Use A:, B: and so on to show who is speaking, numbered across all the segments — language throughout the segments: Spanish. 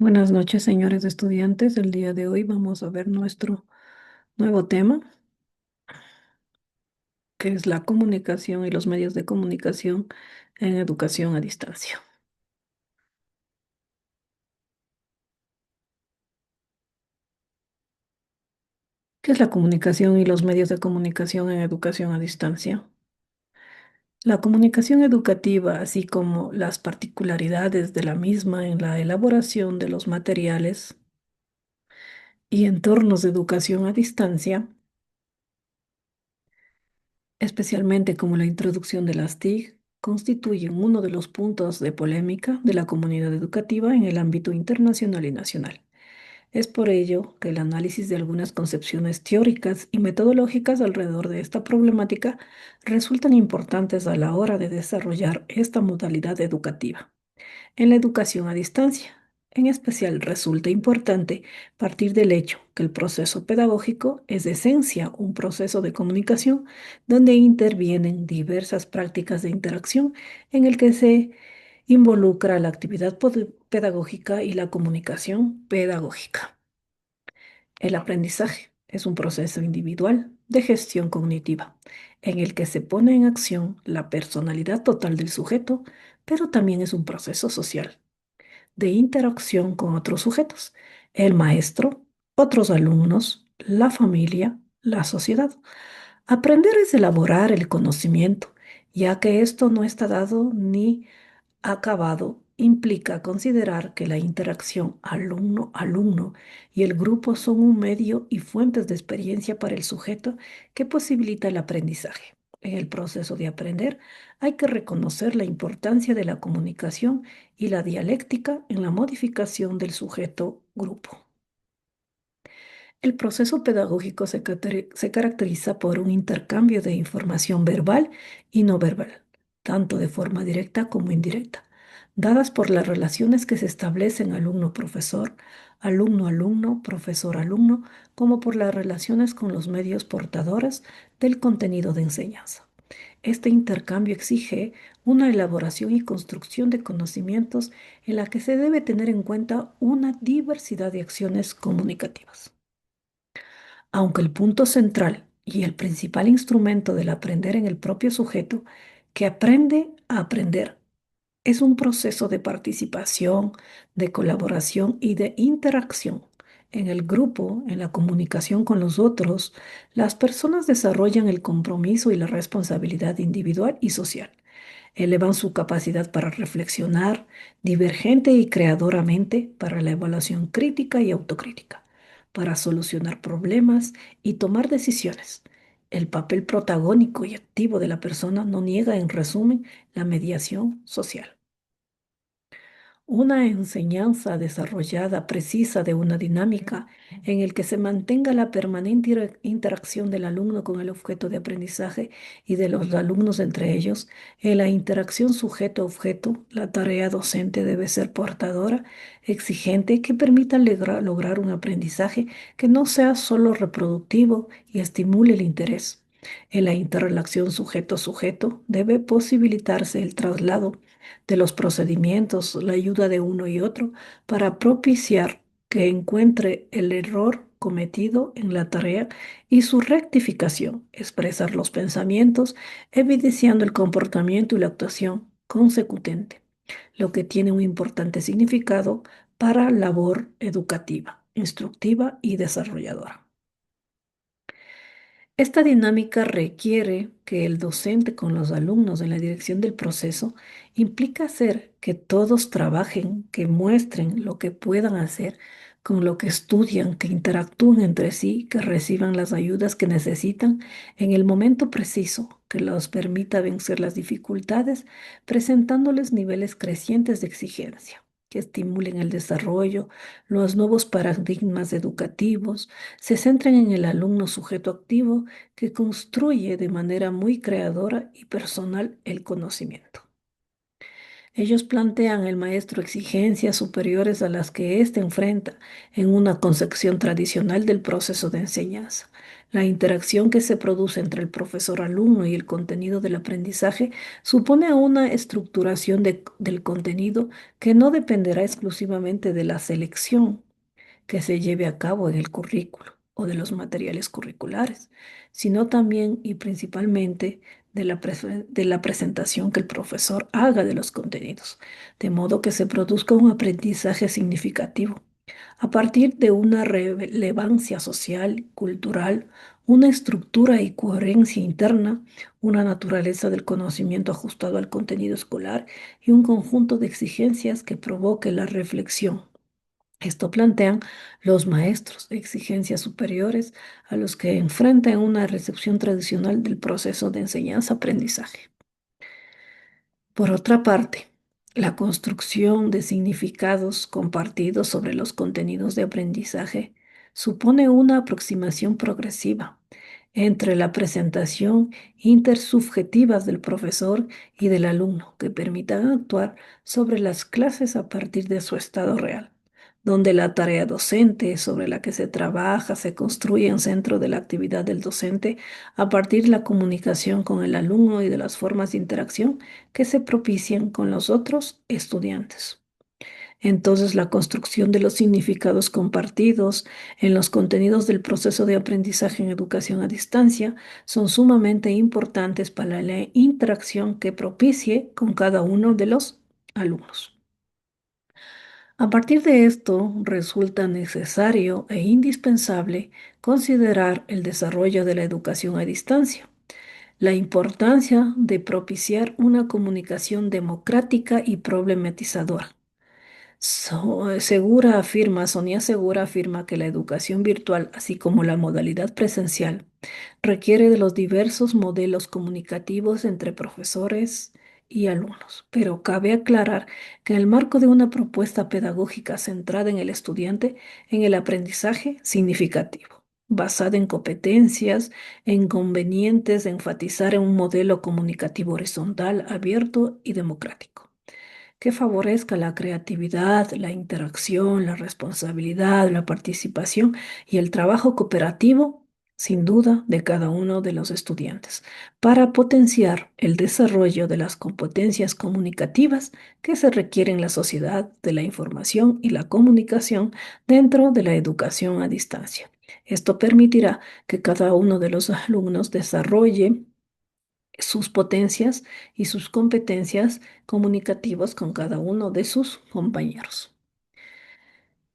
A: Buenas noches, señores estudiantes. El día de hoy vamos a ver nuestro nuevo tema, que es la comunicación y los medios de comunicación en educación a distancia. ¿Qué es la comunicación y los medios de comunicación en educación a distancia? La comunicación educativa, así como las particularidades de la misma en la elaboración de los materiales y entornos de educación a distancia, especialmente como la introducción de las TIC, constituyen uno de los puntos de polémica de la comunidad educativa en el ámbito internacional y nacional. Es por ello que el análisis de algunas concepciones teóricas y metodológicas alrededor de esta problemática resultan importantes a la hora de desarrollar esta modalidad educativa. En la educación a distancia, en especial, resulta importante partir del hecho que el proceso pedagógico es de esencia un proceso de comunicación donde intervienen diversas prácticas de interacción en el que se involucra la actividad pedagógica y la comunicación pedagógica. El aprendizaje es un proceso individual de gestión cognitiva en el que se pone en acción la personalidad total del sujeto, pero también es un proceso social de interacción con otros sujetos, el maestro, otros alumnos, la familia, la sociedad. Aprender es elaborar el conocimiento, ya que esto no está dado ni acabado, implica considerar que la interacción alumno-alumno y el grupo son un medio y fuentes de experiencia para el sujeto que posibilita el aprendizaje. En el proceso de aprender hay que reconocer la importancia de la comunicación y la dialéctica en la modificación del sujeto-grupo. El proceso pedagógico se caracteriza por un intercambio de información verbal y no verbal, tanto de forma directa como indirecta, dadas por las relaciones que se establecen alumno-profesor, alumno-alumno, profesor-alumno, como por las relaciones con los medios portadores del contenido de enseñanza. Este intercambio exige una elaboración y construcción de conocimientos en la que se debe tener en cuenta una diversidad de acciones comunicativas. Aunque el punto central y el principal instrumento del aprender en el propio sujeto que aprende a aprender es un proceso de participación, de colaboración y de interacción. En el grupo, en la comunicación con los otros, las personas desarrollan el compromiso y la responsabilidad individual y social. Elevan su capacidad para reflexionar divergente y creadoramente, para la evaluación crítica y autocrítica, para solucionar problemas y tomar decisiones. El papel protagónico y activo de la persona no niega, en resumen, la mediación social. Una enseñanza desarrollada precisa de una dinámica en el que se mantenga la permanente interacción del alumno con el objeto de aprendizaje y de los alumnos entre ellos. En la interacción sujeto-objeto, la tarea docente debe ser portadora, exigente, que permita lograr un aprendizaje que no sea solo reproductivo y estimule el interés. En la interrelación sujeto-sujeto debe posibilitarse el traslado de los procedimientos, la ayuda de uno y otro para propiciar que encuentre el error cometido en la tarea y su rectificación, expresar los pensamientos, evidenciando el comportamiento y la actuación consecutente, lo que tiene un importante significado para labor educativa, instructiva y desarrolladora. Esta dinámica requiere que el docente con los alumnos en la dirección del proceso implica hacer que todos trabajen, que muestren lo que puedan hacer con lo que estudian, que interactúen entre sí, que reciban las ayudas que necesitan en el momento preciso, que los permita vencer las dificultades, presentándoles niveles crecientes de exigencia, que estimulen el desarrollo, los nuevos paradigmas educativos, se centren en el alumno sujeto activo que construye de manera muy creadora y personal el conocimiento. Ellos plantean al maestro exigencias superiores a las que éste enfrenta en una concepción tradicional del proceso de enseñanza. La interacción que se produce entre el profesor-alumno y el contenido del aprendizaje supone una estructuración del contenido que no dependerá exclusivamente de la selección que se lleve a cabo en el currículo o de los materiales curriculares, sino también y principalmente de la presentación que el profesor haga de los contenidos, de modo que se produzca un aprendizaje significativo a partir de una relevancia social, cultural, una estructura y coherencia interna, una naturaleza del conocimiento ajustado al contenido escolar y un conjunto de exigencias que provoque la reflexión. Esto plantean los maestros, exigencias superiores a los que enfrentan una recepción tradicional del proceso de enseñanza-aprendizaje. Por otra parte, la construcción de significados compartidos sobre los contenidos de aprendizaje supone una aproximación progresiva entre la presentación intersubjetiva del profesor y del alumno que permitan actuar sobre las clases a partir de su estado real, donde la tarea docente sobre la que se trabaja se construye en centro de la actividad del docente a partir de la comunicación con el alumno y de las formas de interacción que se propician con los otros estudiantes. Entonces, la construcción de los significados compartidos en los contenidos del proceso de aprendizaje en educación a distancia son sumamente importantes para la interacción que propicie con cada uno de los alumnos. A partir de esto, resulta necesario e indispensable considerar el desarrollo de la educación a distancia, la importancia de propiciar una comunicación democrática y problematizadora. Sonia Segura afirma que la educación virtual, así como la modalidad presencial, requiere de los diversos modelos comunicativos entre profesores y alumnos, pero cabe aclarar que en el marco de una propuesta pedagógica centrada en el estudiante, en el aprendizaje significativo, basada en competencias, en convenientes de enfatizar en un modelo comunicativo horizontal, abierto y democrático que favorezca la creatividad, la interacción, la responsabilidad, la participación y el trabajo cooperativo, sin duda, de cada uno de los estudiantes, para potenciar el desarrollo de las competencias comunicativas que se requieren en la sociedad de la información y la comunicación dentro de la educación a distancia. Esto permitirá que cada uno de los alumnos desarrolle sus potencias y sus competencias comunicativas con cada uno de sus compañeros.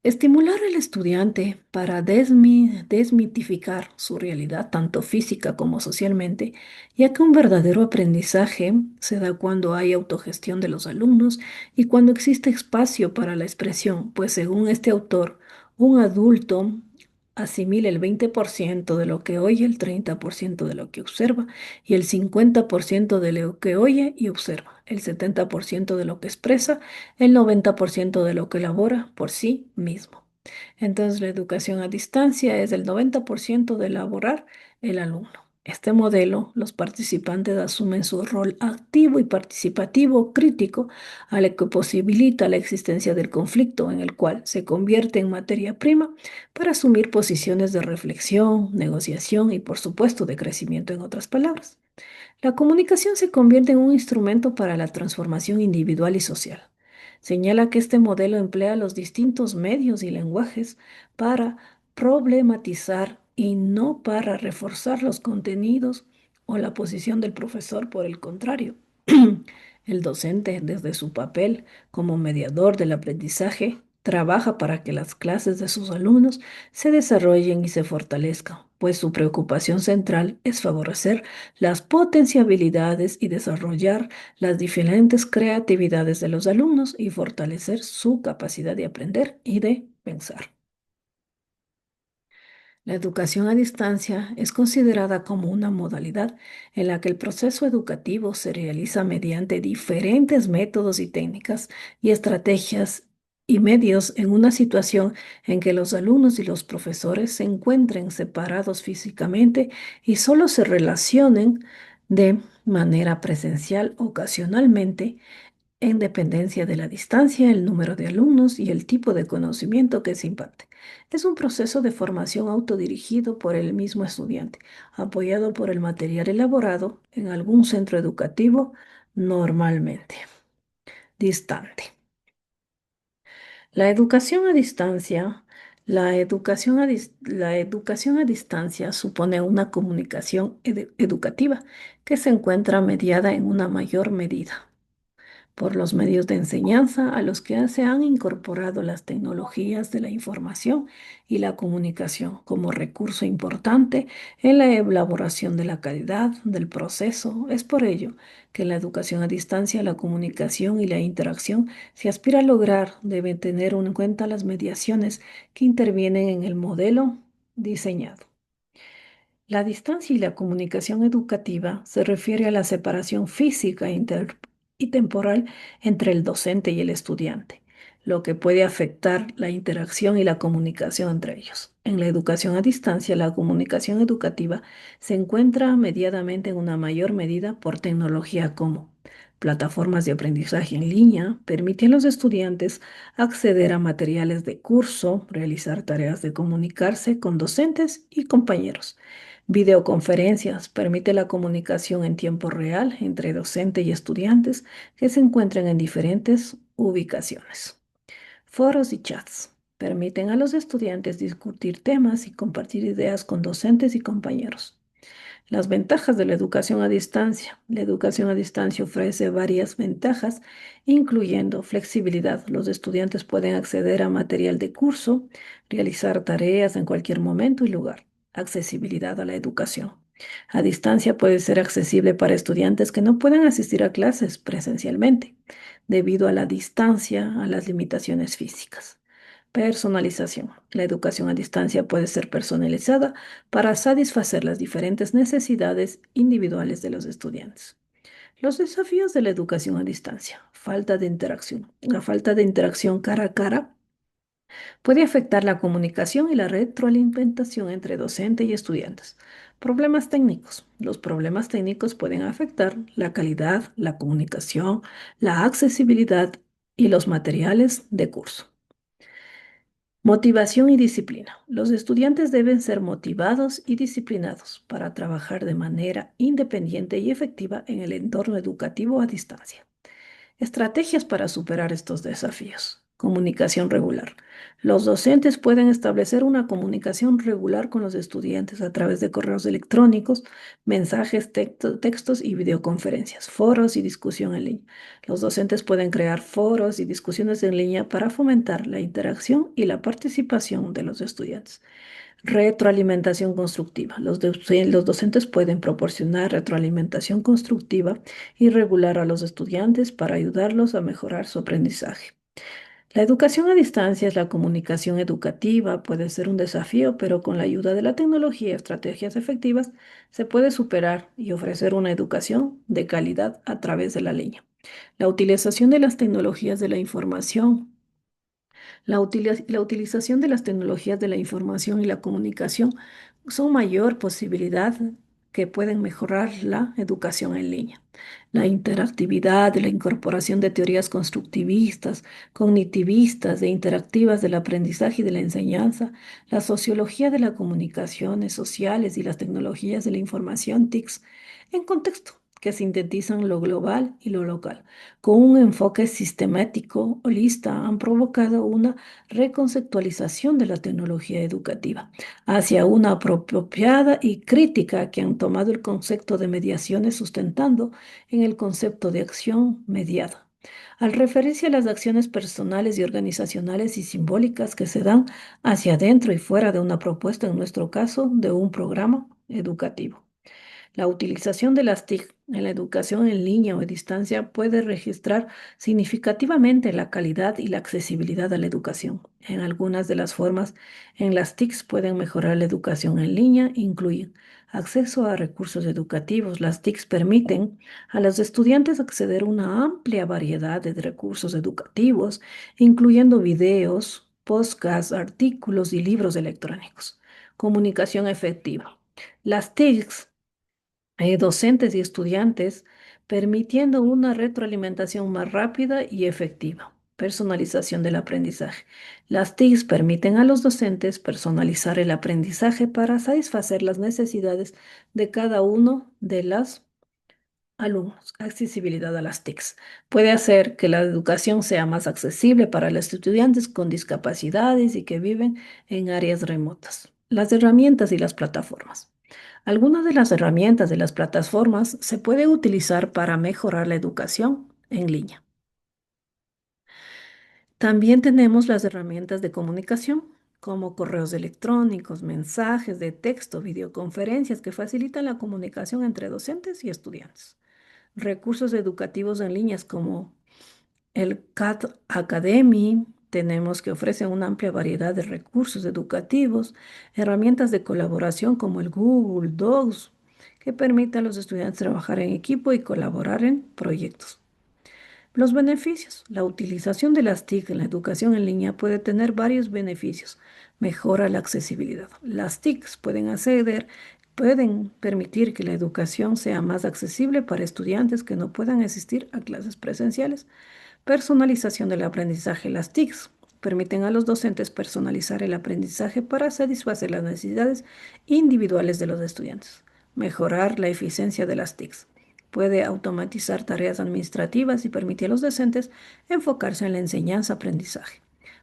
A: Estimular al estudiante para desmitificar su realidad, tanto física como socialmente, ya que un verdadero aprendizaje se da cuando hay autogestión de los alumnos y cuando existe espacio para la expresión, pues según este autor, un adulto asimila el 20% de lo que oye, el 30% de lo que observa y el 50% de lo que oye y observa, el 70% de lo que expresa, el 90% de lo que elabora por sí mismo. Entonces, la educación a distancia es el 90% de elaborar el alumno. Este modelo, los participantes asumen su rol activo y participativo crítico, a lo que posibilita la existencia del conflicto en el cual se convierte en materia prima para asumir posiciones de reflexión, negociación y, por supuesto, de crecimiento en otras palabras. La comunicación se convierte en un instrumento para la transformación individual y social. Señala que este modelo emplea los distintos medios y lenguajes para problematizar y no para reforzar los contenidos o la posición del profesor. Por el contrario, el docente, desde su papel como mediador del aprendizaje, trabaja para que las clases de sus alumnos se desarrollen y se fortalezcan, pues su preocupación central es favorecer las potencialidades y desarrollar las diferentes creatividades de los alumnos y fortalecer su capacidad de aprender y de pensar. La educación a distancia es considerada como una modalidad en la que el proceso educativo se realiza mediante diferentes métodos y técnicas y estrategias y medios en una situación en que los alumnos y los profesores se encuentren separados físicamente y solo se relacionen de manera presencial ocasionalmente en dependencia de la distancia, el número de alumnos y el tipo de conocimiento que se imparte. Es un proceso de formación autodirigido por el mismo estudiante, apoyado por el material elaborado en algún centro educativo, normalmente distante. La educación a distancia, la educación a distancia supone una comunicación educativa que se encuentra mediada en una mayor medida por los medios de enseñanza a los que se han incorporado las tecnologías de la información y la comunicación como recurso importante en la elaboración de la calidad del proceso. Es por ello que en la educación a distancia, la comunicación y la interacción se aspira a lograr deben tener en cuenta las mediaciones que intervienen en el modelo diseñado. La distancia y la comunicación educativa se refiere a la separación física y temporal entre el docente y el estudiante, lo que puede afectar la interacción y la comunicación entre ellos. En la educación a distancia, la comunicación educativa se encuentra mediadamente en una mayor medida por tecnología como plataformas de aprendizaje en línea, permiten a los estudiantes acceder a materiales de curso, realizar tareas de comunicarse con docentes y compañeros. Videoconferencias permite la comunicación en tiempo real entre docente y estudiantes que se encuentran en diferentes ubicaciones. Foros y chats permiten a los estudiantes discutir temas y compartir ideas con docentes y compañeros. Las ventajas de la educación a distancia. La educación a distancia ofrece varias ventajas, incluyendo flexibilidad. Los estudiantes pueden acceder a material de curso, realizar tareas en cualquier momento y lugar. Accesibilidad a la educación. A distancia puede ser accesible para estudiantes que no pueden asistir a clases presencialmente, debido a la distancia, a las limitaciones físicas. Personalización. La educación a distancia puede ser personalizada para satisfacer las diferentes necesidades individuales de los estudiantes. Los desafíos de la educación a distancia. Falta de interacción. La falta de interacción cara a cara puede afectar la comunicación y la retroalimentación entre docente y estudiantes. Problemas técnicos. Los problemas técnicos pueden afectar la calidad, la comunicación, la accesibilidad y los materiales de curso. Motivación y disciplina. Los estudiantes deben ser motivados y disciplinados para trabajar de manera independiente y efectiva en el entorno educativo a distancia. Estrategias para superar estos desafíos. Comunicación regular. Los docentes pueden establecer una comunicación regular con los estudiantes a través de correos electrónicos, mensajes, textos y videoconferencias, foros y discusión en línea. Los docentes pueden crear foros y discusiones en línea para fomentar la interacción y la participación de los estudiantes. Retroalimentación constructiva. Los docentes pueden proporcionar retroalimentación constructiva y regular a los estudiantes para ayudarlos a mejorar su aprendizaje. La educación a distancia es la comunicación educativa, puede ser un desafío, pero con la ayuda de la tecnología y estrategias efectivas se puede superar y ofrecer una educación de calidad a través de la línea. La utilización de las tecnologías de la información. La utilización de las tecnologías de la información y la comunicación son mayor posibilidad que pueden mejorar la educación en línea. La interactividad, la incorporación de teorías constructivistas, cognitivistas e interactivas del aprendizaje y de la enseñanza, la sociología de las comunicaciones sociales y las tecnologías de la información TICs en contexto que sintetizan lo global y lo local. Con un enfoque sistemático, holista, han provocado una reconceptualización de la tecnología educativa hacia una apropiada y crítica que han tomado el concepto de mediaciones sustentando en el concepto de acción mediada. Al referirse a las acciones personales y organizacionales y simbólicas que se dan hacia adentro y fuera de una propuesta, en nuestro caso, de un programa educativo. La utilización de las TIC en la educación en línea o a distancia puede registrar significativamente la calidad y la accesibilidad a la educación. En algunas de las formas en las TICs pueden mejorar la educación en línea, incluyen acceso a recursos educativos. Las TICs permiten a los estudiantes acceder a una amplia variedad de recursos educativos, incluyendo videos, podcasts, artículos y libros electrónicos. Comunicación efectiva. Las TICs docentes y estudiantes permitiendo una retroalimentación más rápida y efectiva. Personalización del aprendizaje. Las TICs permiten a los docentes personalizar el aprendizaje para satisfacer las necesidades de cada uno de los alumnos. Accesibilidad a las TICs. Puede hacer que la educación sea más accesible para los estudiantes con discapacidades y que viven en áreas remotas. Las herramientas y las plataformas. Algunas de las herramientas de las plataformas se puede utilizar para mejorar la educación en línea. También tenemos las herramientas de comunicación, como correos electrónicos, mensajes de texto, videoconferencias que facilitan la comunicación entre docentes y estudiantes. Recursos educativos en líneas como el CAT Academy, tenemos que ofrece una amplia variedad de recursos educativos, herramientas de colaboración como el Google Docs, que permite a los estudiantes trabajar en equipo y colaborar en proyectos. Los beneficios. La utilización de las TIC en la educación en línea puede tener varios beneficios. Mejora la accesibilidad. Las TICs pueden permitir que la educación sea más accesible para estudiantes que no puedan asistir a clases presenciales. Personalización del aprendizaje. Las TICs permiten a los docentes personalizar el aprendizaje para satisfacer las necesidades individuales de los estudiantes. Mejorar la eficiencia de las TICs. Puede automatizar tareas administrativas y permitir a los docentes enfocarse en la enseñanza-aprendizaje.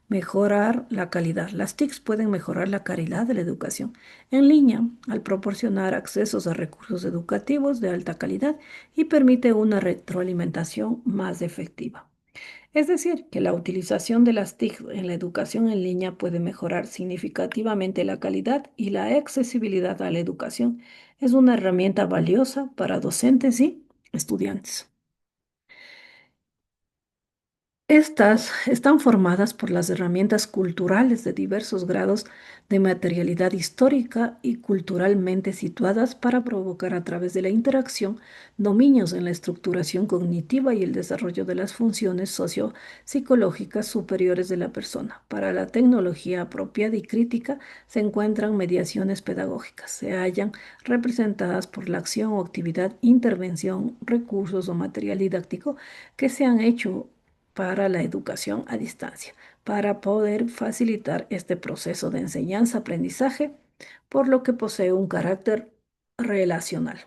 A: Mejorar la calidad. Las TICs pueden mejorar la calidad de la educación en línea al proporcionar accesos a recursos educativos de alta calidad y permite una retroalimentación más efectiva. Es decir, que la utilización de las TIC en la educación en línea puede mejorar significativamente la calidad y la accesibilidad a la educación. Es una herramienta valiosa para docentes y estudiantes. Estas están formadas por las herramientas culturales de diversos grados de materialidad histórica y culturalmente situadas para provocar a través de la interacción dominios en la estructuración cognitiva y el desarrollo de las funciones socio-psicológicas superiores de la persona. Para la tecnología apropiada y crítica se encuentran mediaciones pedagógicas. Se hallan representadas por la acción o actividad, intervención, recursos o material didáctico que se han hecho para la educación a distancia, para poder facilitar este proceso de enseñanza-aprendizaje, por lo que posee un carácter relacional.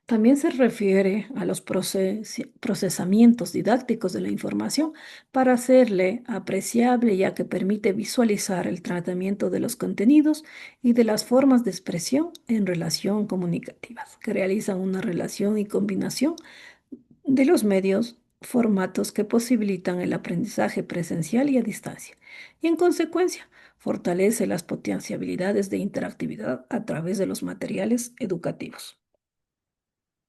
A: También se refiere a los procesamientos didácticos de la información para hacerle apreciable, ya que permite visualizar el tratamiento de los contenidos y de las formas de expresión en relación comunicativas, que realizan una relación y combinación de los medios, formatos que posibilitan el aprendizaje presencial y a distancia, y en consecuencia fortalece las potencialidades de interactividad a través de los materiales educativos.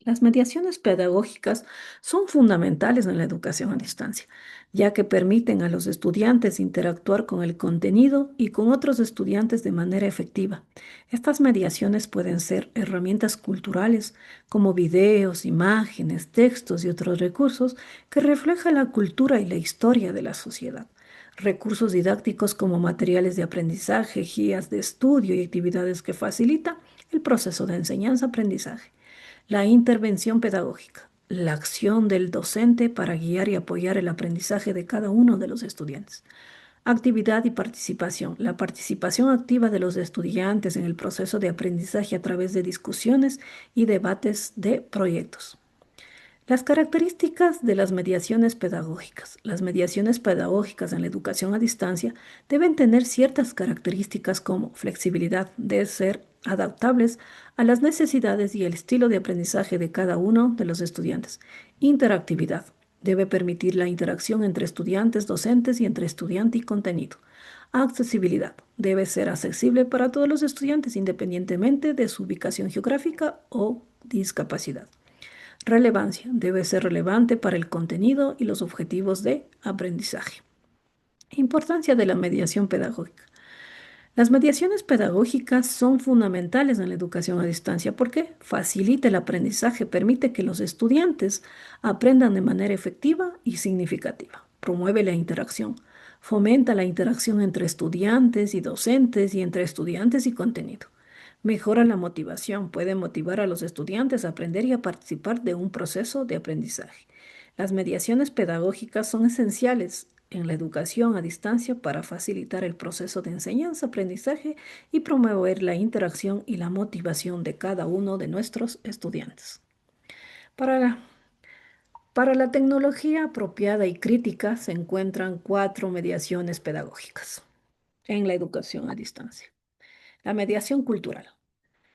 A: Las mediaciones pedagógicas son fundamentales en la educación a distancia, ya que permiten a los estudiantes interactuar con el contenido y con otros estudiantes de manera efectiva. Estas mediaciones pueden ser herramientas culturales como videos, imágenes, textos y otros recursos que reflejan la cultura y la historia de la sociedad. Recursos didácticos como materiales de aprendizaje, guías de estudio y actividades que facilitan el proceso de enseñanza-aprendizaje. La intervención pedagógica, la acción del docente para guiar y apoyar el aprendizaje de cada uno de los estudiantes. Actividad y participación. La participación activa de los estudiantes en el proceso de aprendizaje a través de discusiones y debates de proyectos. Las características de las mediaciones pedagógicas. Las mediaciones pedagógicas en la educación a distancia deben tener ciertas características como flexibilidad, de ser adaptables a las necesidades y el estilo de aprendizaje de cada uno de los estudiantes. Interactividad. Debe permitir la interacción entre estudiantes, docentes y entre estudiante y contenido. Accesibilidad. Debe ser accesible para todos los estudiantes independientemente de su ubicación geográfica o discapacidad. Relevancia. Debe ser relevante para el contenido y los objetivos de aprendizaje. Importancia de la mediación pedagógica. Las mediaciones pedagógicas son fundamentales en la educación a distancia porque facilita el aprendizaje, permite que los estudiantes aprendan de manera efectiva y significativa, promueve la interacción, fomenta la interacción entre estudiantes y docentes y entre estudiantes y contenido, Mejora la motivación, puede motivar a los estudiantes a aprender y a participar de un proceso de aprendizaje. Las mediaciones pedagógicas son esenciales en la educación a distancia para facilitar el proceso de enseñanza-aprendizaje y promover la interacción y la motivación de cada uno de nuestros estudiantes. Para la, para la tecnología apropiada y crítica se encuentran cuatro mediaciones pedagógicas en la educación a distancia. La mediación cultural,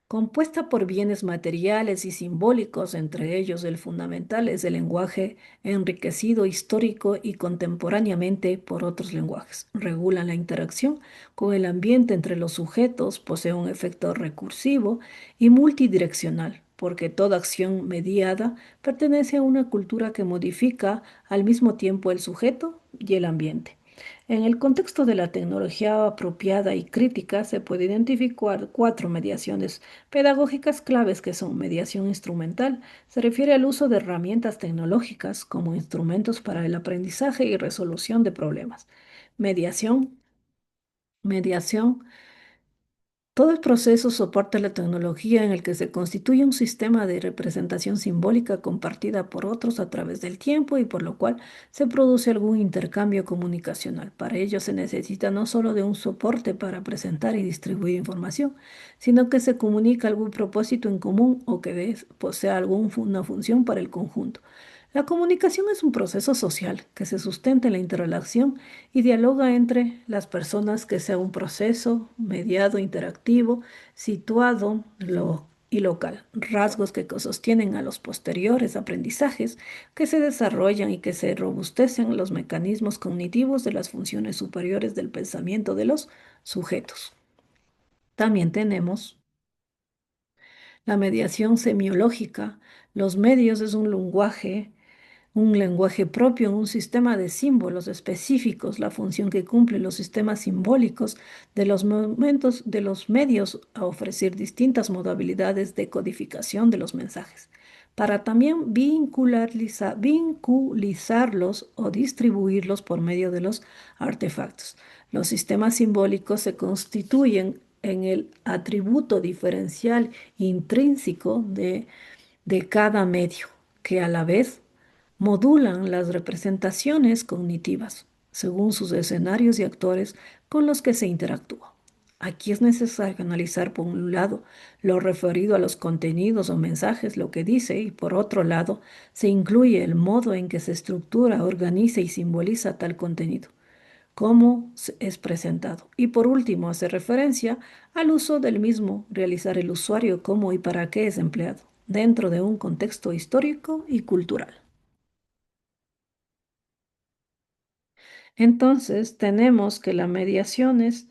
A: compuesta por bienes materiales y simbólicos, entre ellos el fundamental es el lenguaje enriquecido histórico y contemporáneamente por otros lenguajes. Regulan la interacción con el ambiente entre los sujetos, posee un efecto recursivo y multidireccional, porque toda acción mediada pertenece a una cultura que modifica al mismo tiempo el sujeto y el ambiente. En el contexto de la tecnología apropiada y crítica se puede identificar cuatro mediaciones pedagógicas claves que son mediación instrumental. Se refiere al uso de herramientas tecnológicas como instrumentos para el aprendizaje y resolución de problemas. Mediación. Mediación todo el proceso soporta la tecnología en el que se constituye un sistema de representación simbólica compartida por otros a través del tiempo y por lo cual se produce algún intercambio comunicacional. Para ello se necesita no solo de un soporte para presentar y distribuir información, sino que se comunica algún propósito en común o que posea alguna función para el conjunto. La comunicación es un proceso social que se sustenta en la interrelación y dialoga entre las personas, que sea un proceso mediado, interactivo, situado y local. Rasgos que sostienen a los posteriores aprendizajes que se desarrollan y que se robustecen los mecanismos cognitivos de las funciones superiores del pensamiento de los sujetos. También tenemos la mediación semiológica. Los medios es un lenguaje propio, un sistema de símbolos específicos, la función que cumplen los sistemas simbólicos de los momentos de los medios a ofrecer distintas modalidades de codificación de los mensajes, para también vinculizarlos o distribuirlos por medio de los artefactos. Los sistemas simbólicos se constituyen en el atributo diferencial intrínseco de cada medio, que a la vez modulan las representaciones cognitivas según sus escenarios y actores con los que se interactúa. Aquí es necesario analizar, por un lado, lo referido a los contenidos o mensajes, lo que dice, y por otro lado, se incluye el modo en que se estructura, organiza y simboliza tal contenido, cómo es presentado. Y por último, hace referencia al uso del mismo, realizar el usuario cómo y para qué es empleado, dentro de un contexto histórico y cultural. Entonces, tenemos que las mediaciones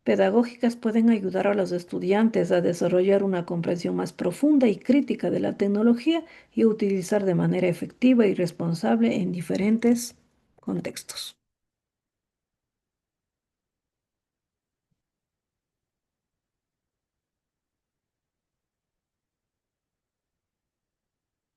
A: pedagógicas pueden ayudar a los estudiantes a desarrollar una comprensión más profunda y crítica de la tecnología y utilizar de manera efectiva y responsable en diferentes contextos.